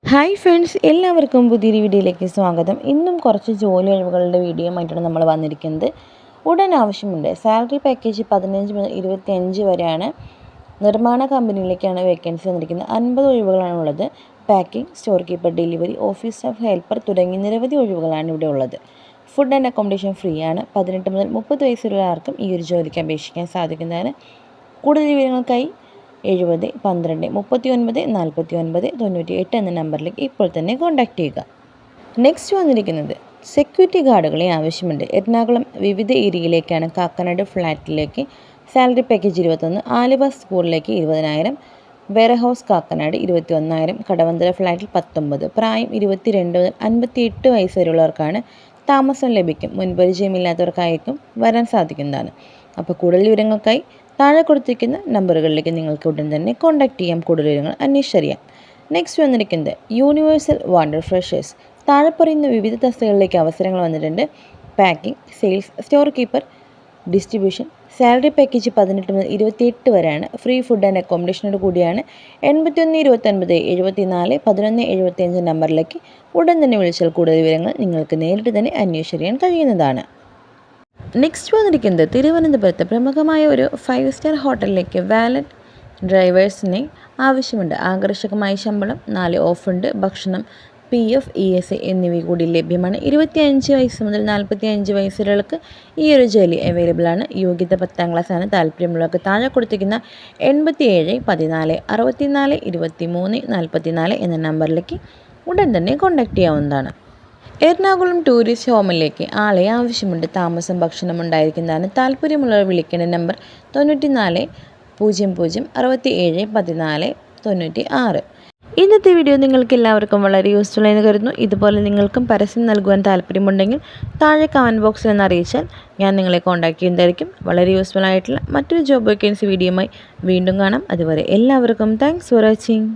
Hi friends, എല്ലാവർക്കും പുതിയൊരു വീഡിയോയിലേക്ക് സ്വാഗതം. ഇന്നും കുറച്ച് ജോലി ഒഴിവുകളുടെ വീഡിയോയുമായിട്ടാണ് നമ്മൾ വന്നിരിക്കുന്നത്. ഉടൻ ആവശ്യമുണ്ട്. സാലറി പാക്കേജ് 15 മുതൽ 25 വരെയാണ്. നിർമ്മാണ കമ്പനിയിലേക്കാണ് വേക്കൻസി വന്നിരിക്കുന്നത്. 50 ഒഴിവുകളാണ് ഉള്ളത്. Packing, store keeper, delivery, office staff, helper തുടങ്ങി നിരവധി ഒഴിവുകളാണ് ഇവിടെ ഉള്ളത്. ഫുഡ് ആൻഡ് അക്കോമഡേഷൻ ഫ്രീ ആണ്. 18 മുതൽ 30 വയസ്സുള്ള ആർക്കും ഈ ഒരു ജോലിക്ക് അപേക്ഷിക്കാൻ സാധിക്കുന്നതാണ്. കൂടുതൽ വിവരങ്ങൾക്കായി 70 12 39 49 98 എന്ന നമ്പറിലേക്ക് ഇപ്പോൾ തന്നെ കോൺടാക്റ്റ് ചെയ്യുക. നെക്സ്റ്റ് വന്നിരിക്കുന്നത് സെക്യൂരിറ്റി ഗാർഡുകളെ ആവശ്യമുണ്ട്. എറണാകുളം വിവിധ ഏരിയയിലേക്കാണ്. കാക്കനാട് ഫ്ലാറ്റിലേക്ക് സാലറി പാക്കേജ് 21, ആലുവ സ്കൂളിലേക്ക് 20,000, വെയർഹൗസ് കാക്കനാട് 21,000, കടവന്തര ഫ്ലാറ്റിൽ 19. പ്രായം 22 മുതൽ 58 വയസ്സ് വരെയുള്ളവർക്കാണ്. താമസം ലഭിക്കും. മുൻപരിചയമില്ലാത്തവർക്കായിരിക്കും വരാൻ സാധിക്കുന്നതാണ്. അപ്പോൾ കൂടുതൽ വിവരങ്ങൾക്കായി താഴെ കൊടുത്തിരിക്കുന്ന നമ്പറുകളിലേക്ക് നിങ്ങൾക്ക് ഉടൻ തന്നെ കോൺടാക്റ്റ് ചെയ്യാം. കൂടുതൽ വിവരങ്ങൾ അന്വേഷിച്ചറിയാം. നെക്സ്റ്റ് വന്നിരിക്കുന്നത് യൂണിവേഴ്സൽ വണ്ടർ ഫ്രഷേഴ്സ്. താഴെ പറയുന്ന വിവിധ തസ്തികകളിലേക്ക് അവസരങ്ങൾ വന്നിട്ടുണ്ട്. Packing, sales, store keeper, distribution. Salary package 18 മുതൽ 28 വരെയാണ്. ഫ്രീ ഫുഡ് ആൻഡ് അക്കോമഡേഷനോട് കൂടിയാണ്. 81 29 74 11 75 നമ്പറിലേക്ക് ഉടൻ തന്നെ വിളിച്ചാൽ കൂടുതൽ വിവരങ്ങൾ നിങ്ങൾക്ക് നേരിട്ട് തന്നെ അന്വേഷിച്ചറിയാൻ കഴിയുന്നതാണ്. നെക്സ്റ്റ് വന്നിരിക്കുന്നത് തിരുവനന്തപുരത്ത് പ്രമുഖമായ ഒരു 5 സ്റ്റാർ ഹോട്ടലിലേക്ക് വാലറ്റ് ഡ്രൈവേഴ്സിനെ ആവശ്യമുണ്ട്. ആകർഷകമായ ശമ്പളം, 4 ഓഫുണ്ട്. ഭക്ഷണം, PF, ESI എന്നിവ കൂടി ലഭ്യമാണ്. 25 വയസ്സ് മുതൽ 45 വയസ്സുകൾക്ക് ഈ ഒരു ജോലി അവൈലബിൾ ആണ്. യോഗ്യത 10ാം ക്ലാസ്സാണ്. താല്പര്യമുള്ളവർക്ക് താഴെ കൊടുത്തിരിക്കുന്ന 87 14 64 23 44 എന്ന നമ്പറിലേക്ക് ഉടൻ തന്നെ കോൺടാക്റ്റ് ചെയ്യാവുന്നതാണ്. എറണാകുളം ടൂറിസ്റ്റ് ഹോമിലേക്ക് ആളെ ആവശ്യമുണ്ട്. താമസം, ഭക്ഷണം ഉണ്ടായിരിക്കുന്നതാണ്. താല്പര്യമുള്ളവർ വിളിക്കേണ്ട നമ്പർ 94 00 67 14 96. ഇന്നത്തെ വീഡിയോ നിങ്ങൾക്ക് എല്ലാവർക്കും വളരെ യൂസ്ഫുൾ ആയെന്ന് കരുതുന്നു. ഇതുപോലെ നിങ്ങൾക്കും പരസ്യം നൽകുവാൻ താല്പര്യമുണ്ടെങ്കിൽ താഴെ കമൻറ്റ് ബോക്സിൽ നിന്ന് അറിയിച്ചാൽ ഞാൻ നിങ്ങളെ കോൺടാക്റ്റ് ചെയ്യുന്നതായിരിക്കും. വളരെ യൂസ്ഫുൾ ആയിട്ടുള്ള മറ്റൊരു ജോബ് വേക്കൻസി വീഡിയോയുമായി വീണ്ടും കാണാം. അതുവരെ എല്ലാവർക്കും താങ്ക്സ് ഫോർ വാച്ചിങ്.